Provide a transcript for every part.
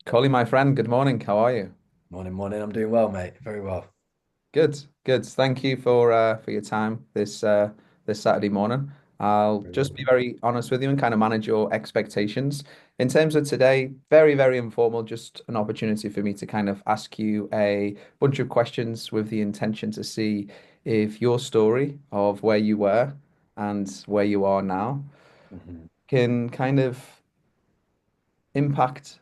Kuli, my friend, good morning. How are you? Morning, morning. I'm doing well, mate. Very well. Good, good. Thank you for your time this Saturday morning. I'll Very just be welcome. very honest with you and kind of manage your expectations. In terms of today, very, very informal, just an opportunity for me to kind of ask you a bunch of questions with the intention to see if your story of where you were and where you are now Mhm. can kind of impact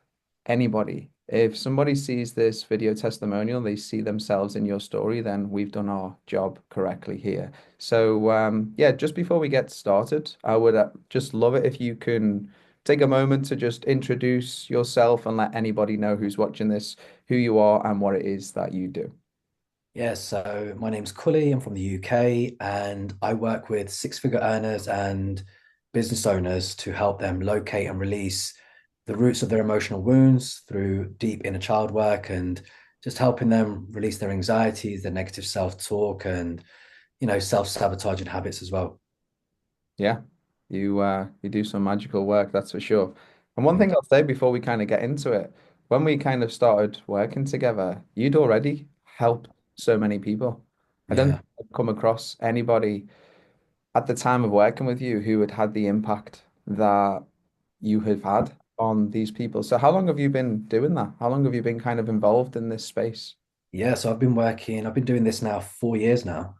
anybody. If somebody sees this video testimonial, they see themselves in your story, then we've done our job correctly here. So, yeah, just before we get started, I would just love it if you can take a moment to just introduce yourself and let anybody know who's watching this, who you are, and what it is that you do. Yeah, so my name's Kuli. I'm from the UK and I work with six-figure earners and business owners to help them locate and release the roots of their emotional wounds through deep inner child work and just helping them release their anxieties, their negative self-talk and, self-sabotaging habits as well. Yeah, you do some magical work, that's for sure. And one thing Thank I'll say before we kind of get into it, when we kind of started working together, you'd already helped so many people. I you. don't Yeah. think I've come across anybody at the time of working with you who had had the impact that you have had on these people. So how long have you been doing that? How long have you been kind of involved in this space? Yeah, so I've been doing this now 4 years now.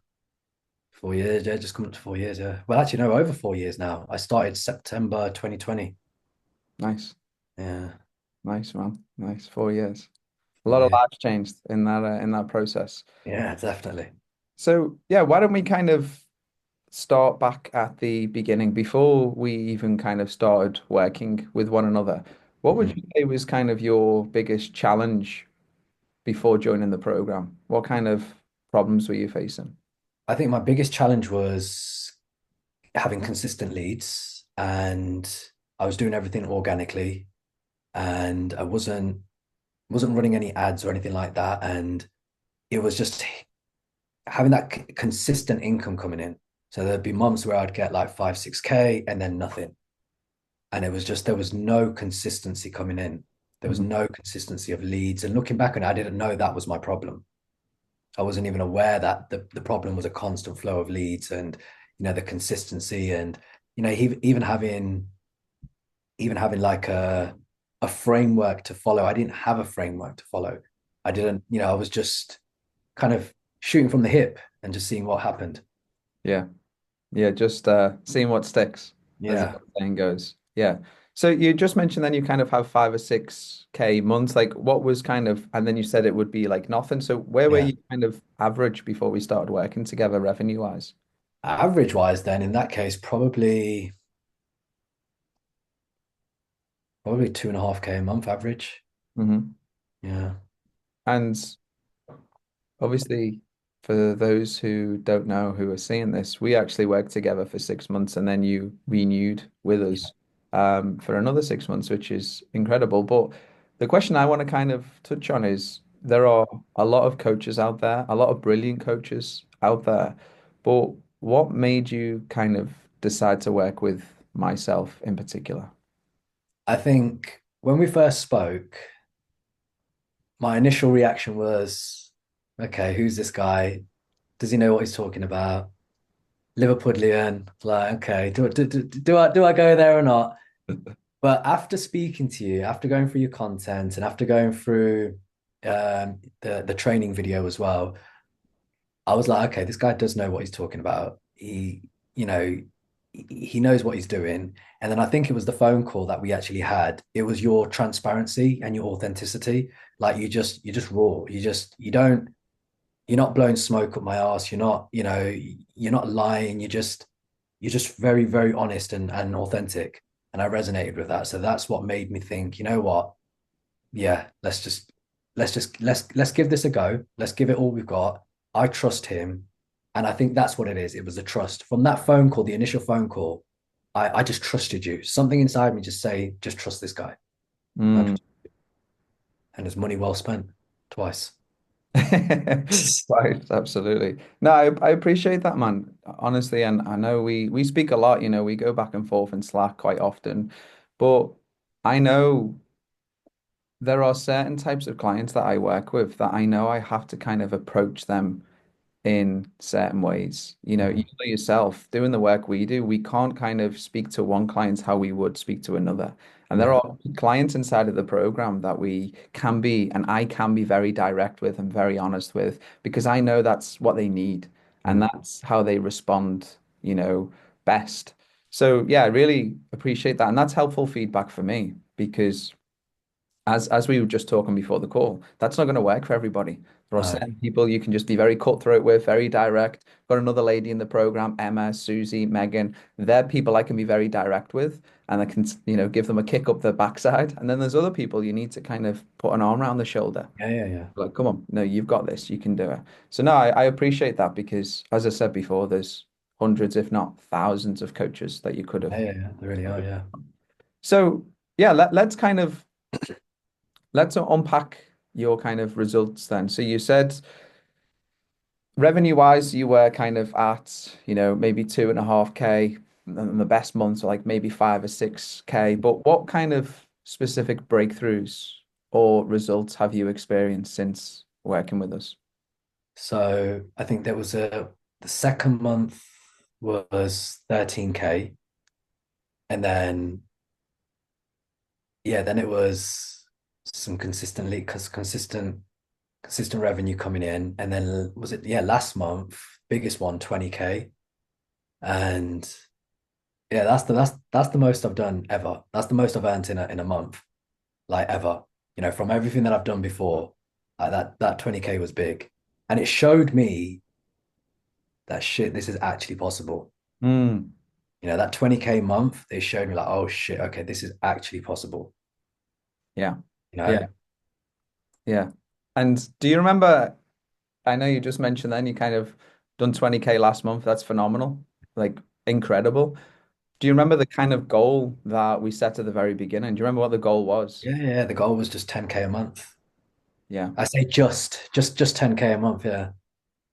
4 years, yeah, just coming up to 4 years, yeah. Well, actually, no, over 4 years now. I started September 2020. Nice, Yeah, nice, man. Nice, 4 years. A lot of 4 years. lives changed in that process. Yeah, definitely. So, yeah, why don't we kind of start back at the beginning before we even kind of started working with one another? What would Mhm. you say was kind of your biggest challenge before joining the program? What kind of problems were you facing? I think my biggest challenge was having consistent leads, and I was doing everything organically, and I wasn't running any ads or anything like that, and it was just having that consistent income coming in. So there'd be months where I'd get like 5, 6K and then nothing. And it was just there was no consistency coming in. There was Mhm. no consistency of leads. And looking back on it, I didn't know that was my problem. I wasn't even aware that the problem was a constant flow of leads and the consistency and even having like a framework to follow. I didn't have a framework to follow. I didn't, I was just kind of shooting from the hip and just seeing what happened. Yeah. Yeah, just seeing what sticks, as the Yeah. old saying goes. Yeah. So you just mentioned then you kind of have 5 or 6K months. Like what was kind of, and then you said it would be like nothing. So where were Yeah. you kind of average before we started working together revenue wise? Average wise, then in that case, probably 2.5K a month average. Hmm. Yeah. And obviously, for those who don't know who are seeing this, we actually worked together for 6 months and then you renewed with Yeah. us for another 6 months, which is incredible. But the question I want to kind of touch on is there are a lot of coaches out there, a lot of brilliant coaches out there. But what made you kind of decide to work with myself in particular? I think when we first spoke, my initial reaction was, okay, who's this guy? Does he know what he's talking about? Liverpudlian, like, okay, do I go there or not? But after speaking to you, after going through your content and after going through the training video as well, I was like, okay, this guy does know what he's talking about. You know, he knows what he's doing. And then I think it was the phone call that we actually had. It was your transparency and your authenticity. Like you're just raw. You're not blowing smoke up my ass. You're not lying. You're just very, very honest and authentic. And I resonated with that. So that's what made me think, you know what? Yeah, let's give this a go. Let's give it all we've got. I trust him. And I think that's what it is. It was a trust. From that phone call, the initial phone call, I just trusted you. Something inside me just trust this guy. I Mm. trust, and it's money well spent twice. Right, absolutely. No, I appreciate that, man. Honestly, and I know we speak a lot, we go back and forth in Slack quite often, but I know there are certain types of clients that I work with that I know I have to kind of approach them in certain ways. You Mhm. know yourself, doing the work we do, we can't kind of speak to one client how we would speak to another. And there Yeah. are clients inside of the program that we can be, and I can be very direct with and very honest with, because I know that's what they need and Mm. that's how they respond, best. So yeah, I really appreciate that. And that's helpful feedback for me because as we were just talking before the call, that's not going to work for everybody. There are No. certain people you can just be very cutthroat with, very direct. Got another lady in the program, Emma, Susie, Megan. They're people I can be very direct with, and I can, give them a kick up the backside. And then there's other people you need to kind of put an arm around the shoulder. Yeah, yeah, yeah. Like, come on, no, you've got this, you can do it. So no, I appreciate that because, as I said before, there's hundreds, if not thousands, of coaches that you could Yeah, have. yeah, yeah. They really are, yeah. So yeah, let's unpack your kind of results then. So you said revenue wise, you were kind of at, maybe 2.5K, and the best months are like maybe 5 or 6K. But what kind of specific breakthroughs or results have you experienced since working with us? So I think there was the second month was 13K. And then yeah, then it was some consistent revenue coming in. And then was it last month, biggest one, 20K. And yeah, that's the most I've done ever. That's the most I've earned in a month, like ever. From everything that I've done before, like that 20K was big. And it showed me that shit, this is actually possible. Mm, That 20K month, they showed me like, oh shit, okay, this is actually possible. yeah. You Yeah. know, Yeah. And do you remember? I know you just mentioned then you kind of done 20K last month. That's phenomenal. Like incredible. Do you remember the kind of goal that we set at the very beginning? Do you remember what the goal was? yeah, yeah. The goal was just 10K a month. Yeah. I say just 10K a month. Yeah.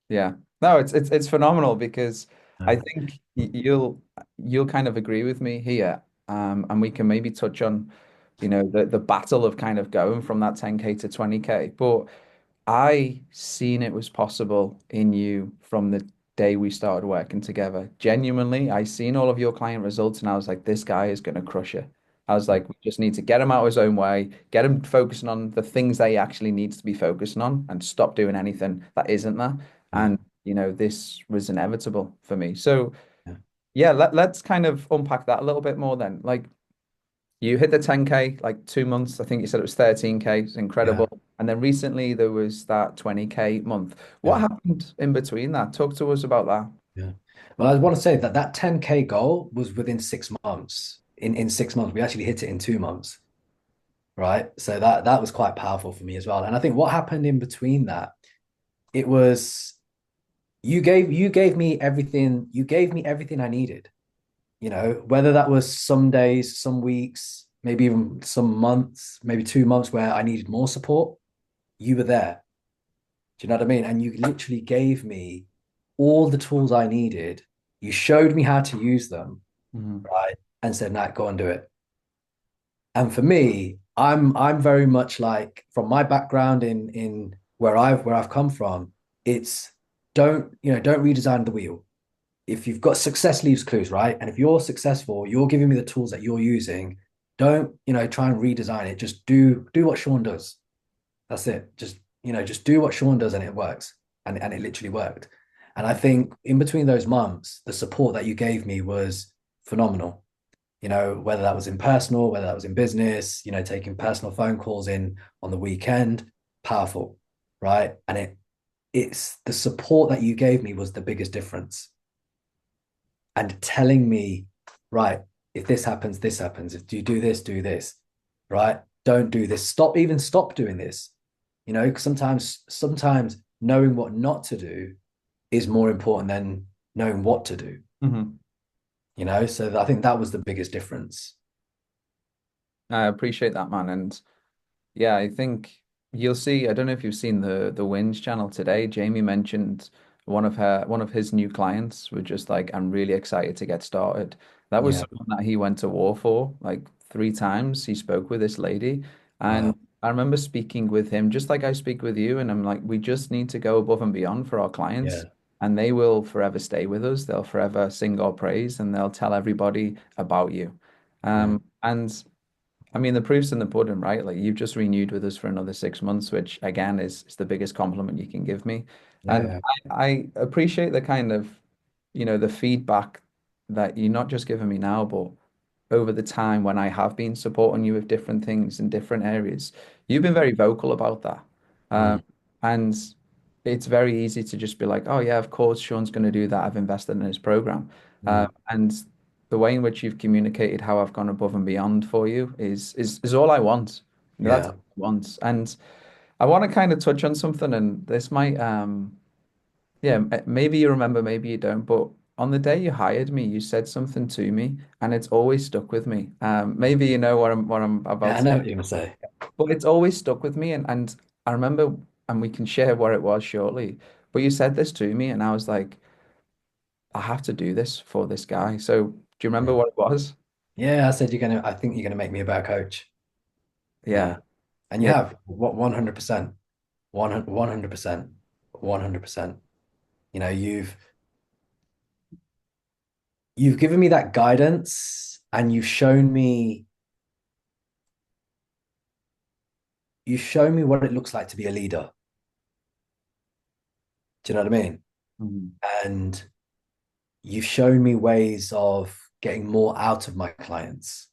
Yeah. No, it's phenomenal because I Yeah. think you'll kind of agree with me here. And we can maybe touch on, the battle of kind of going from that 10K to 20K. But I seen it was possible in you from the day we started working together. Genuinely, I seen all of your client results and I was like, this guy is going to crush it. I was like, we just need to get him out of his own way, get him focusing on the things that he actually needs to be focusing on and stop doing anything that isn't that. Yeah. And, this was inevitable for me. So, Yeah. yeah, let's kind of unpack that a little bit more then. Like, you hit the 10K like 2 months. I think you said it was 13K. It's Yeah. incredible. And then recently there was that 20K month. What Yeah. happened in between that? Talk to us about that. Yeah. Well, I want to say that 10K goal was within 6 months. In 6 months, we actually hit it in 2 months, right? So that was quite powerful for me as well. And I think what happened in between that, it was you gave me everything. You gave me everything I needed. Whether that was some days, some weeks, maybe even some months, maybe 2 months where I needed more support, you were there. Do you know what I mean? And you literally gave me all the tools I needed. You showed me how to use them, Mhm. right? And said, "Nah, go and do it." And for me, I'm very much like from my background in where I've come from, it's don't redesign the wheel. If you've got success leaves clues, right? And if you're successful, you're giving me the tools that you're using. Don't, try and redesign it. Just do what Sean does. That's it. Just do what Sean does and it works. And it literally worked. And I think in between those months, the support that you gave me was phenomenal. Whether that was in personal, whether that was in business, taking personal phone calls in on the weekend, powerful, right? And it's the support that you gave me was the biggest difference and telling me, right, if this happens, this happens. If you do this, right? Don't do this. Stop doing this. 'Cause sometimes knowing what not to do is more important than knowing what to do. Mhm. So I think that was the biggest difference. I appreciate that, man. And yeah, I think you'll see. I don't know if you've seen the Wins channel today. Jamie mentioned one of his new clients were just like, I'm really excited to get started. That was Yeah. someone that he went to war for like 3 times. He spoke with this lady, and Wow. I remember speaking with him just like I speak with you, and I'm like, we just need to go above and beyond for our clients, Yeah. and they will forever stay with us. They'll forever sing our praise, and they'll tell everybody about you. Mm. And I mean, the proof's in the pudding, right? Like you've just renewed with us for another 6 months, which again is the biggest compliment you can give me. Yeah. And Yeah. I appreciate the kind of, the feedback that you're not just giving me now, but over the time when I have been supporting you with different things in different areas. You've been very vocal about that. Mm. And it's very easy to just be like, oh yeah, of course, Sean's going to do that. I've invested in his program. Mm. And the way in which you've communicated how I've gone above and beyond for you is all I want. That's Yeah. all I want. And I want to kind of touch on something, and this might yeah, maybe you remember, maybe you don't, but on the day you hired me, you said something to me, and it's always stuck with me. Maybe you know what I'm Yeah, about I to know say, what you're gonna say. but it's always stuck with me, and I remember, and we can share what it was shortly. But you said this to me, and I was like, I have to do this for this guy. So do you remember Mm. what it was? Yeah, I said I think you're gonna make me a better coach. Yeah, And you yeah. have what 100%, 100%, 100%. You know, you've given me that guidance and you've shown me what it looks like to be a leader. Do you know what I mean? Mhm. And you've shown me ways of getting more out of my clients,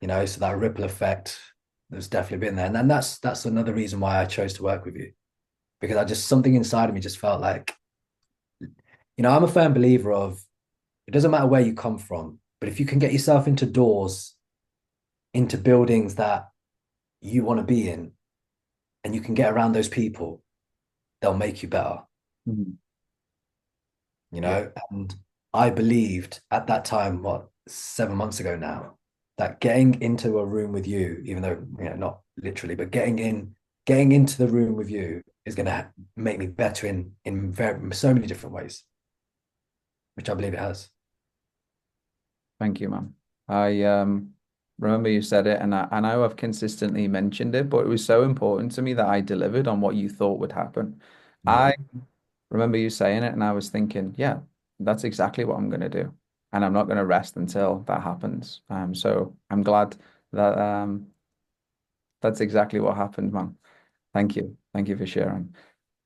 so that ripple effect has definitely been there. And then that's another reason why I chose to work with you. Because I just something inside of me just felt like, I'm a firm believer of it doesn't matter where you come from, but if you can get yourself into doors, into buildings that you want to be in, and you can get around those people, they'll make you better, Mhm. Yeah. And I believed at that time, what, 7 months ago now, that getting into a room with you, even though, not literally, but getting into the room with you is going to make me better in so many different ways, which I believe it has. Thank you, man. I remember you said it, and I know I've consistently mentioned it, but it was so important to me that I delivered on what you thought would happen. Yeah. I remember you saying it, and I was thinking, yeah, that's exactly what I'm going to do, and I'm not going to rest until that happens. So I'm glad that that's exactly what happened, man. Thank you for sharing.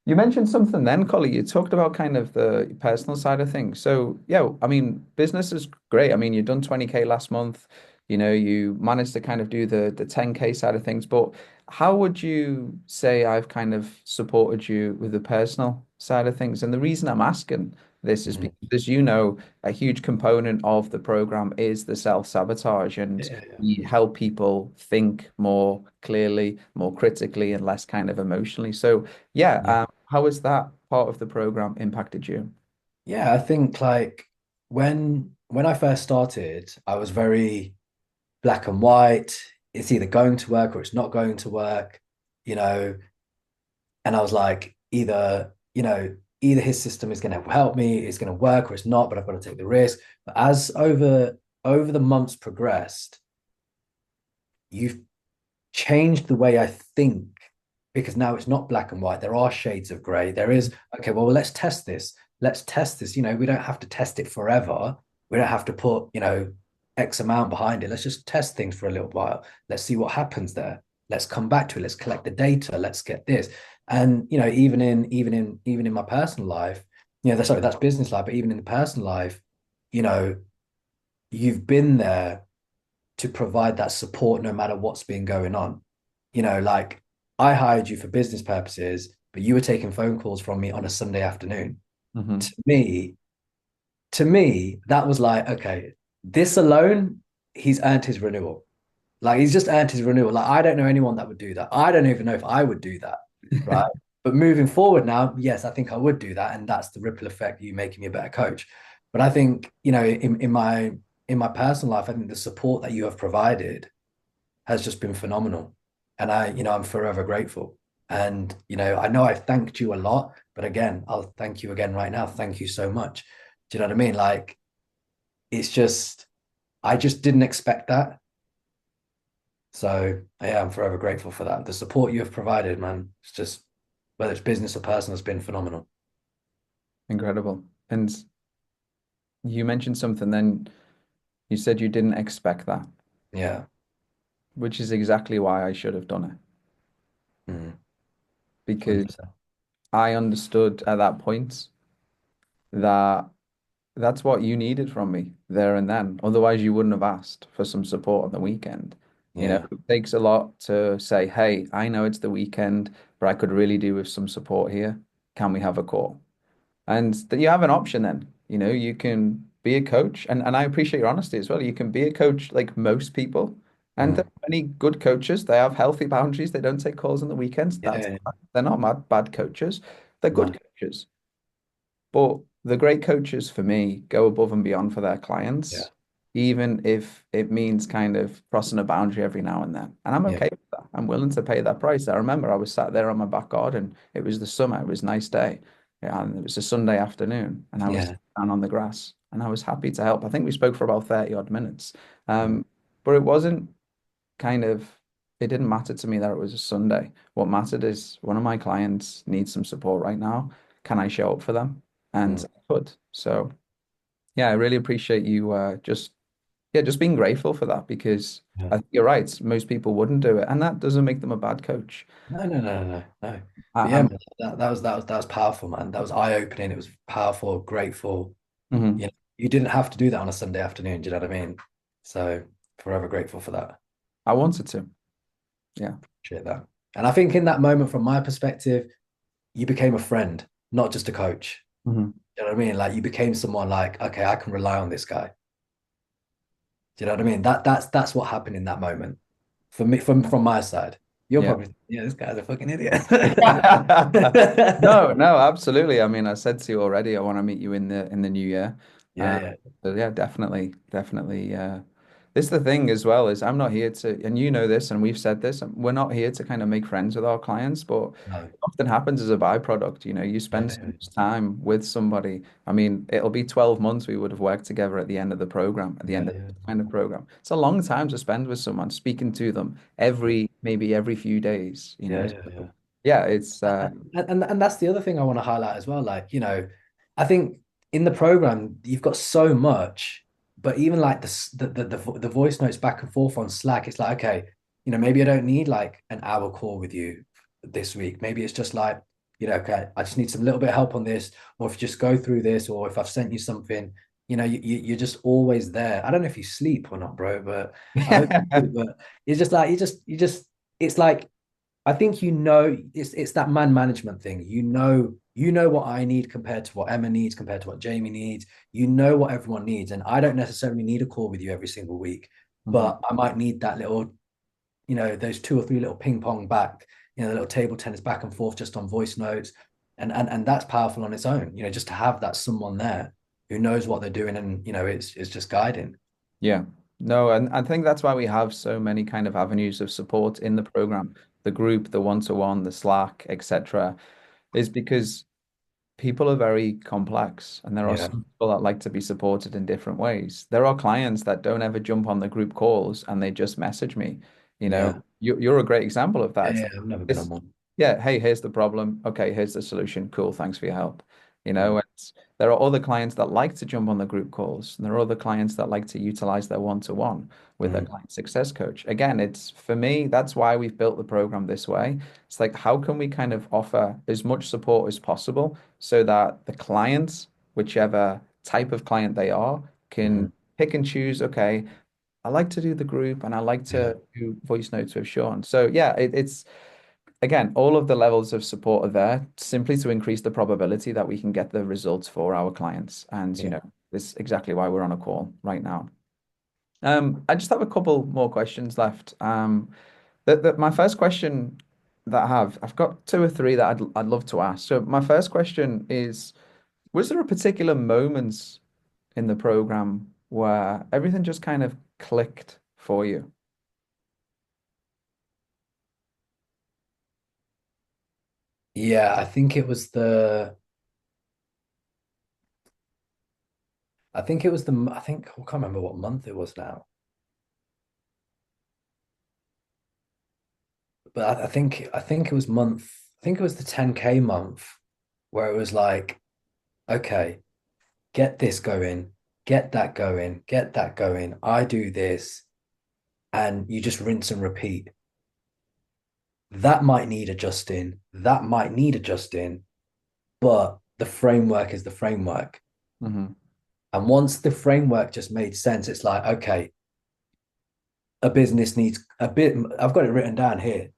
You mentioned something then, Collie. You talked about kind of the personal side of things. So, yeah, I mean, business is great. I mean, you've done 20K last month. You managed to kind of do the 10K side of things. But how would you say I've kind of supported you with the personal side of things? And the reason I'm asking this is Mhm. because, as you know, a huge component of the program is the self-sabotage, and Yeah, yeah. we help people think more clearly, more critically, and less kind of emotionally. So, yeah, Yeah. how has that part of the program impacted you? Yeah, I think like when I first started, I was very black and white. It's either going to work or it's not going to work, you know. And I was like, either his system is going to help me, it's going to work, or it's not, but I've got to take the risk. But as over the months progressed, you've changed the way I think because now it's not black and white. There are shades of gray. There is, okay, well, let's test this. Let's test this. We don't have to test it forever. We don't have to put, X amount behind it. Let's just test things for a little while. Let's see what happens there. Let's come back to it. Let's collect the data. Let's get this. And even in my personal life, sorry, that's business life, but even in the personal life, you know, you've been there to provide that support no matter what's been going on. Like I hired you for business purposes, but you were taking phone calls from me on a Sunday afternoon. Hmm. To me, to me, that was like, okay, this alone, he's earned his renewal. Like he's just earned his renewal. Like I don't know anyone that would do that. I don't even know if I would do that. Right. But moving forward now, yes, I think I would do that. And that's the ripple effect, you making me a better coach. But I think, in my personal life, I think the support that you have provided has just been phenomenal. And I'm forever grateful. And, I know I've thanked you a lot, but again, I'll thank you again right now. Thank you so much. Do you know what I mean? Like, it's just, I just didn't expect that. So yeah, I'm forever grateful for that. The support you have provided, man, it's just whether it's business or personal, has been phenomenal. Incredible. And you mentioned something then, you said you didn't expect that, Yeah. which is exactly why I should have done it. Mm, Because 100%. I understood at that point that that's what you needed from me there and then. Otherwise, you wouldn't have asked for some support on the weekend. Yeah. It takes a lot to say, hey, I know it's the weekend, but I could really do with some support here. Can we have a call? And that you have an option then. You can be a coach, and I appreciate your honesty as well. You can be a coach like most people. And there Mm, are many good coaches. They have healthy boundaries. They don't take calls on the weekends. yeah. That's Yeah. they're not bad coaches. They're good No. coaches. But the great coaches for me go above and beyond for their Yeah. clients, even if it means kind of crossing a boundary every now and then. And I'm Yeah. okay with that. I'm willing to pay that price. I remember I was sat there on my back garden. It was the summer. It was a nice day. Yeah, and it was a Sunday afternoon, and I was Yeah. down on the grass, and I was happy to help. I think we spoke for about 30 odd minutes. Mm, But it wasn't kind of, it didn't matter to me that it was a Sunday. What mattered is one of my clients needs some support right now. Can I show up for them? And mm, I could. So yeah, I really appreciate you just being grateful for that because yeah. I think you're right. Most people wouldn't do it, and that doesn't make them a bad coach. No, no, no, no, no, no. But yeah, I'm man, that was powerful, man. That was eye-opening. It was powerful, grateful. mhm. You know, you didn't have to do that on a Sunday afternoon. Do you know what I mean? So forever grateful for that. I wanted to. Yeah. Appreciate that. And I think in that moment, from my perspective, you became a friend, not just a coach. Mhm. Do you know what I mean? Like you became someone like, okay, I can rely on this guy. Do you know what I mean? That's what happened in that moment for me, from my side. You're Yeah. probably, yeah, this guy's a fucking idiot. No, no, absolutely. I mean, I said to you already, I want to meet you in the new year. Yeah, Uh, yeah, so yeah, definitely, definitely. This is the thing as well is I'm not here to, and you know this, and we've said this, we're not here to kind of make friends with our clients, but no, it often happens as a byproduct. You yeah, spend so yeah, much time with somebody. I mean, it'll be 12 months we would have worked together at the end of the program, at the yeah, end of yeah, the kind of program. It's a long time to spend with someone, speaking to them yeah, maybe every few days, yeah, yeah, yeah. yeah, it's And that's the other thing I want to highlight as well. Like, I think in the program you've got so much, but even like the voice notes back and forth on Slack, it's like, okay, maybe I don't need like an hour call with you this week. Maybe it's just like, okay, I just need some little bit of help on this, or if you just go through this, or if I've sent you something, you're just always there. I don't know if you sleep or not, bro, but I hope you do. But it's just like it's like I think it's that man management thing. You know what I need compared to what Emma needs, compared to what Jamie needs. You know what everyone needs. And I don't necessarily need a call with you every single week, Mhm. but I might need that little, those two or three little ping pong back, the little table tennis back and forth just on voice notes. And that's powerful on its own, just to have that someone there who knows what they're doing and it's just guiding. Yeah. No, and I think that's why we have so many kind of avenues of support in the program, the group, the one-to-one, the Slack, etc., is because people are very complex and there are Yeah. some people that like to be supported in different ways. There are clients that don't ever jump on the group calls and they just message me. Yeah. You're a great example of that. Yeah. It's Yeah. like, I've never been on it's, one. yeah, hey, here's the problem. Okay, here's the solution. Cool, thanks for your help. Mm, There are other clients that like to jump on the group calls, and there are other clients that like to utilize their one-to-one with their mm, client success coach. Again, it's for me, that's why we've built the program this way. It's like, how can we kind of offer as much support as possible so that the clients, whichever type of client they are, mm. can pick and choose, okay, I like to do the group and I like Yeah. to do voice notes with Sean. So yeah, it's again, all of the levels of support are there simply to increase the probability that we can get the results for our clients. And, Yeah. this is exactly why we're on a call right now. I just have a couple more questions left. My first question that I've got two or three that I'd love to ask. So my first question is, was there a particular moment in the program where everything just kind of clicked for you? Yeah, I think I can't remember what month it was now. but I think it was I think it was the 10K month where it was like, okay, get this going, get that going, get that going. I do this, and you just rinse and repeat. That might need adjusting, that might need adjusting, but the framework is the framework. Hmm. And once the framework just made sense, it's like, okay, a business needs a bit, I've got it written down here.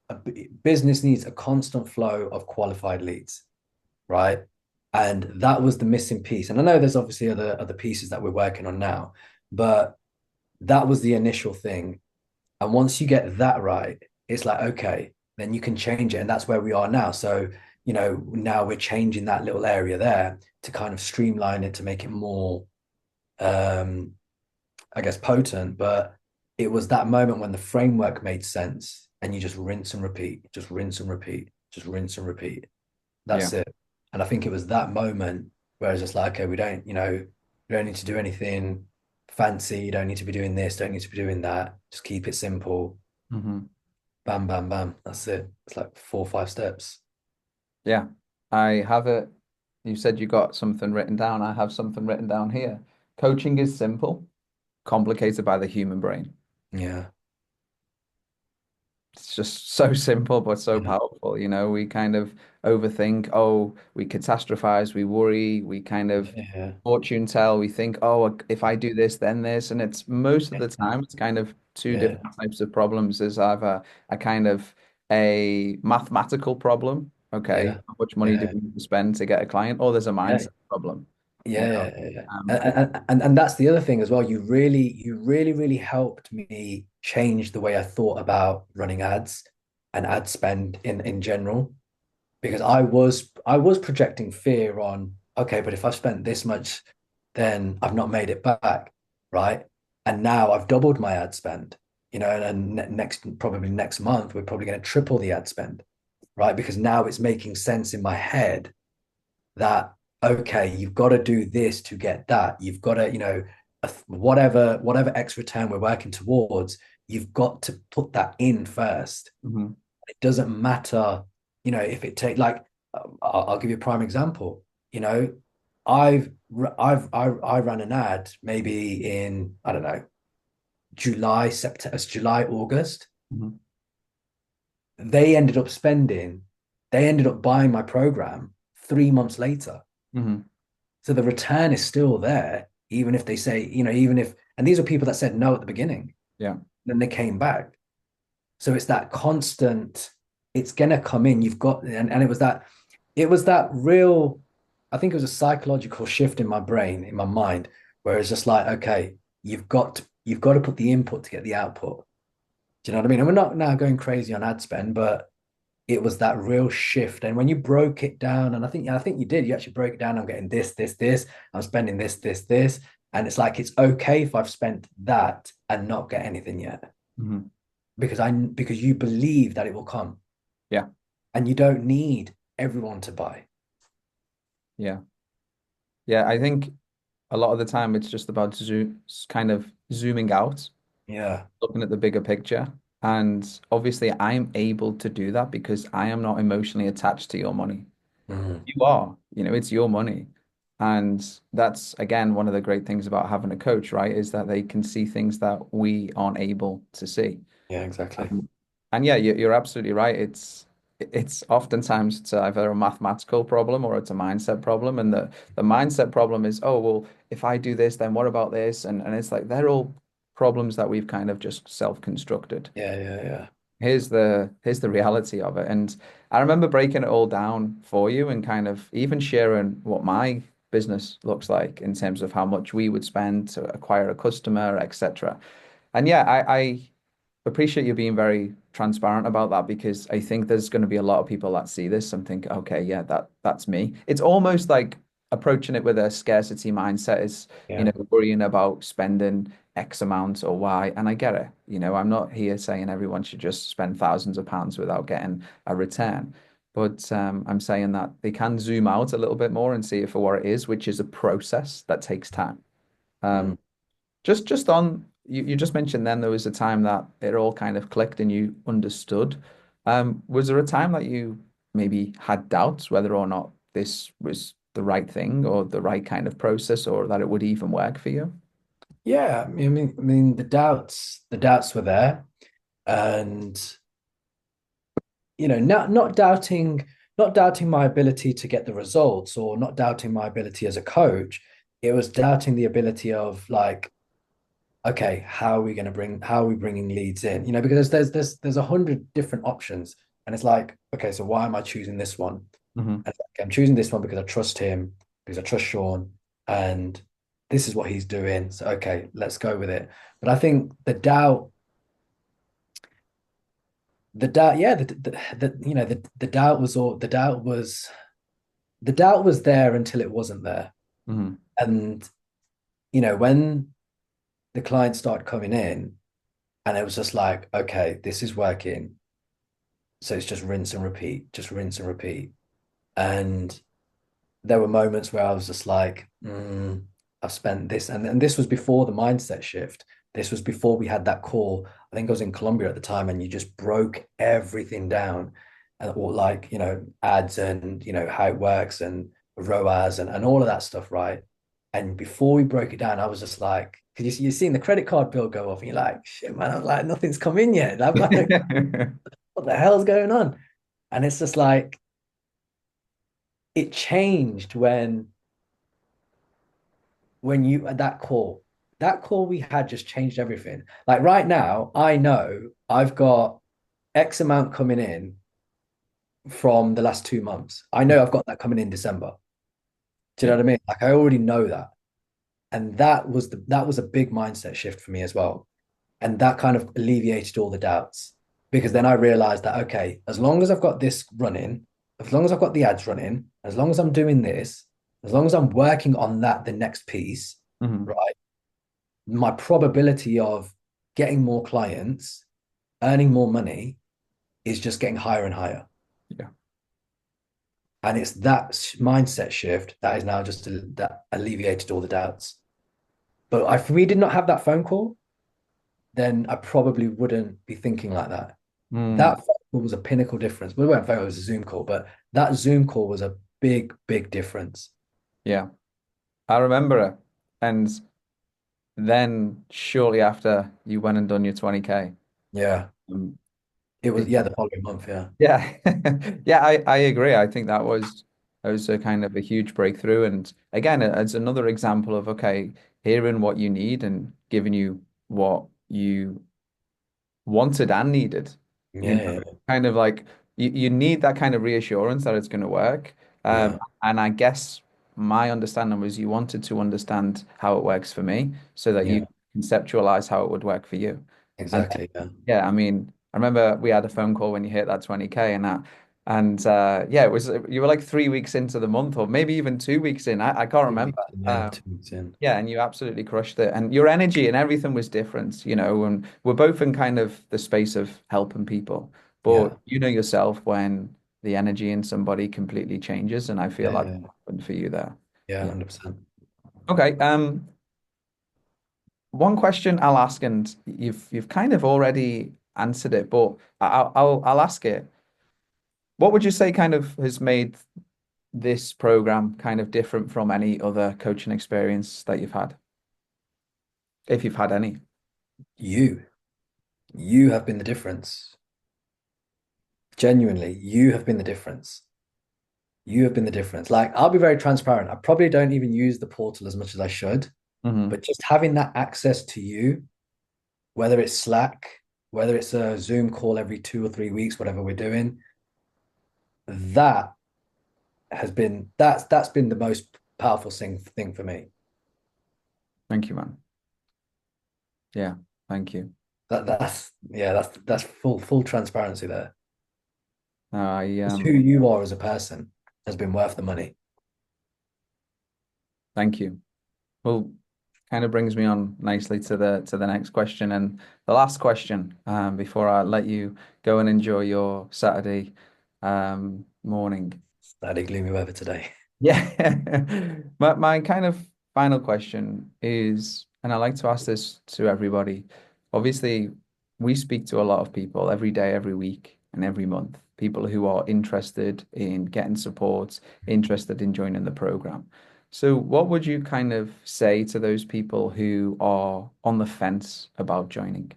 Business needs a constant flow of qualified leads, right? And that was the missing piece. And I know there's obviously other pieces that we're working on now, but that was the initial thing. And once you get that right, it's like, okay, then you can change it. And that's where we are now. So, now we're changing that little area there to kind of streamline it to make it more, um, I guess, potent. But it was that moment when the framework made sense and you just rinse and repeat, just rinse and repeat, just rinse and repeat. Yeah. That's it. And I think it was that moment where it's just like, okay, we don't need to do anything fancy. You don't need to be doing this, don't need to be doing that. Just keep it simple. Hmm. Bam, bam, bam. That's it. It's like 4 or 5 steps. Yeah. I have it. You said you got something written down. I have something written down here. Coaching is simple, complicated by the human brain. Yeah. It's just so simple but so Yeah. powerful. We kind of overthink, oh, we catastrophize, we worry, we kind of Yeah. fortune tell, we think, oh, if I do this, then this. And it's most of the time, it's kind of two Yeah. different types of problems. There's either a kind of a mathematical problem, okay, Yeah. how much money do Yeah. we need to spend to get a client, or there's a Yeah. mindset problem, you Yeah, know. yeah, yeah, yeah. Um, And that's the other thing as well. You really helped me change the way I thought about running ads and ad spend in general. Because I was projecting fear on, okay, but if I've spent this much, then I've not made it back, right? And now I've doubled my ad spend, and next month we're probably going to triple the ad spend, right? Because now it's making sense in my head that, okay, you've got to do this to get that. You've got to, whatever X return we're working towards, you've got to put that in first. mhm, It doesn't matter, if it take like, I'll give you a prime example. You know, I ran an ad maybe in, I don't know, July, August. mhm, They ended up spending, they ended up buying my program 3 months later. mhm. So the return is still there, even if they say, even if, and these are people that said no at the beginning, Yeah. then they came back. So it's that constant, it's gonna come in. You've got, and it was that real, I think it was a psychological shift in my brain, in my mind, where it's just like, okay, you've got to put the input to get the output. Do you know what I mean? And we're not now going crazy on ad spend, but it was that real shift. And when you broke it down, and I think you did, you actually broke it down. I'm getting this, this, this. I'm spending this, this, this. And it's like it's okay if I've spent that and not get anything yet. Mhm. Because you believe that it will come. Yeah. And you don't need everyone to buy. Yeah. Yeah. I think a lot of the time it's just about kind of zooming out, Yeah. looking at the bigger picture. And obviously, I'm able to do that because I am not emotionally attached to your money. Mhm. You are, it's your money. And that's, again, one of the great things about having a coach, right? Is that they can see things that we aren't able to see. Yeah, exactly. And yeah, you're absolutely right. It's oftentimes it's either a mathematical problem or it's a mindset problem. And the mindset problem is, oh, well, if I do this, then what about this? And it's like they're all problems that we've kind of just self-constructed. Yeah, yeah, yeah. Here's the reality of it. And I remember breaking it all down for you and kind of even sharing what my business looks like in terms of how much we would spend to acquire a customer, etc. And yeah, I appreciate you being very transparent about that because I think there's going to be a lot of people that see this and think, okay, yeah, that's me. It's almost like approaching it with a scarcity mindset is, Yeah. worrying about spending X amount or Y. And I get it. I'm not here saying everyone should just spend thousands of pounds without getting a return. But I'm saying that they can zoom out a little bit more and see it for what it is, which is a process that takes time. Mm. Um, just on you just mentioned then there was a time that it all kind of clicked and you understood. Was there a time that you maybe had doubts whether or not this was the right thing or the right kind of process or that it would even work for you? Yeah, I mean, the doubts were there, and not doubting my ability to get the results, or not doubting my ability as a coach. It was doubting the ability of, like, okay, how are we bringing leads in? Because there's 100 different options, and it's like, okay, so why am I choosing this one? Hmm. And it's like, I'm choosing this one because I trust him, because I trust Sean, and this is what he's doing. So okay, let's go with it. But I think the doubt, yeah, the doubt was there until it wasn't there. Hmm. And when the clients started coming in, and it was just like, okay, this is working. So it's just rinse and repeat, just rinse and repeat. And there were moments where I was just like, I've spent this, and this was before the mindset shift. This was before we had that call. I think I was in Colombia at the time, and you just broke everything down, and or like ads, and how it works, and ROAS, and all of that stuff, right? And before we broke it down, I was just like, because you're seeing the credit card bill go off, and you're like, shit, man, I'm like, nothing's come in yet. I'm like, what the hell's going on? And it's just like, it changed when you that call we had just changed everything. Like right now, I know I've got X amount coming in from the last 2 months. I know I've got that coming in December. Do you Yeah. know what I mean? Like I already know that. And that was a big mindset shift for me as well. And that kind of alleviated all the doubts, because then I realized that, okay, as long as I've got this running, as long as I've got the ads running, as long as I'm doing this, as long as I'm working on that, the next piece, Hmm. right, my probability of getting more clients, earning more money, is just getting higher and higher. Yeah. And it's that mindset shift that is now just that alleviated all the doubts. But if we did not have that phone call, then I probably wouldn't be thinking like that. Mm. That phone call was a pinnacle difference. We weren't phone call, it was a Zoom call, but that Zoom call was a big, big difference. Yeah. I remember it. And then shortly after you went and done your 20K. Yeah. Um, It was, is yeah, the following month. Yeah. Yeah. Yeah, I agree. I think that was a kind of a huge breakthrough. And again, it's another example of okay, hearing what you need and giving you what you wanted and needed. You know, Yeah. kind of like you need that kind of reassurance that it's going to work. Yeah. And I guess my understanding was you wanted to understand how it works for me so that you Yeah. conceptualize how it would work for you. And Exactly. Yeah. yeah, I mean, I remember we had a phone call when you hit that 20K and that. And yeah, it was you were like 3 weeks into the month or maybe even 2 weeks in. I can't remember. 2 weeks in, yeah, 2 weeks in. Yeah, and you absolutely crushed it. And your energy and everything was different, and we're both in kind of the space of helping people. But Yeah. you know yourself when the energy in somebody completely changes, and I feel Yeah. like Yeah. that happened for you there. Yeah. Yeah. 100%. Okay. One question I'll ask, and you've kind of already answered it, but I'll ask it. What would you say kind of has made this program kind of different from any other coaching experience that you've had, if you've had any? You, you have been the difference. Genuinely, you have been the difference. You have been the difference. Like, I'll be very transparent. I probably don't even use the portal as much as I should, Hmm. but just having that access to you, whether it's Slack, whether it's a Zoom call every 2 or 3 weeks, whatever we're doing, that that's been the most powerful thing for me. Thank you, man. Yeah, thank you. That's full transparency there. I It's who you are as a person has been worth the money. thank you. Well, kind of brings me on nicely to the next question and the last question before I let you go and enjoy your Saturday morning. Slightly gloomy weather today. Yeah. My kind of final question is, and I like to ask this to everybody. Obviously, we speak to a lot of people every day, every week. and every month. People who are interested in getting support, interested in joining the program. So, what would you kind of say to those people who are on the fence about joining?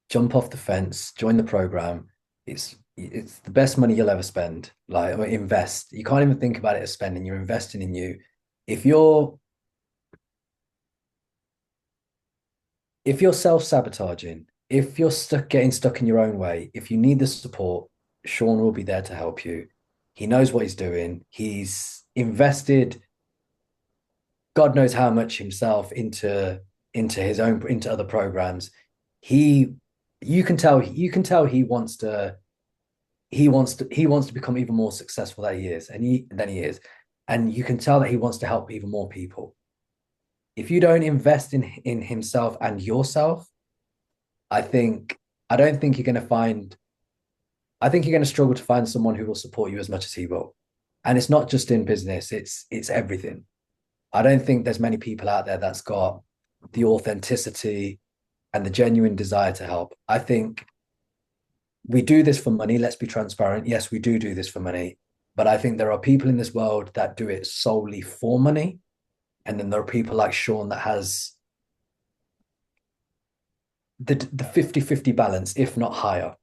Jump off the fence, join the program. It's the best money you'll ever spend. Like, or invest. You can't even think about it as spending. You're investing in you. If you're if you're self-sabotaging, if you're getting stuck in your own way, if you need the support, Sean will be there to help you. He knows what he's doing. He's invested God knows how much himself into his own into other programs. He you can tell he wants to become even more successful than he is. And you can tell that he wants to help even more people. If you don't invest in himself and yourself, I think I don't think you're going to find I think you're going to struggle to find someone who will support you as much as he will. And it's not just in business, it's everything. I don't think there's many people out there that's got the authenticity and the genuine desire to help. I think we do this for money. Let's be transparent. Yes, we do this for money. But I think there are people in this world that do it solely for money. And then there are people like Sean that has the 50-50 balance, if not higher.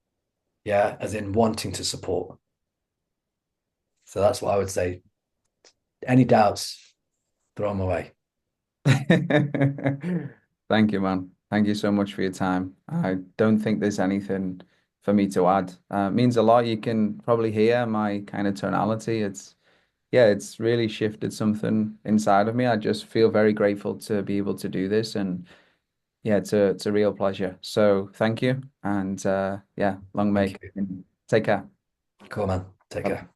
Yeah, as in wanting to support. So that's what I would say. Any doubts, throw them away. Thank you, man. Thank you so much for your time. I don't think there's anything for me to add. It means a lot. You can probably hear my kind of tonality. Yeah, it's really shifted something inside of me. I just feel very grateful to be able to do this. And yeah, it's a real pleasure. So thank you. And yeah, long Thank may. you. Take care. Cool, man. Take Bye. care.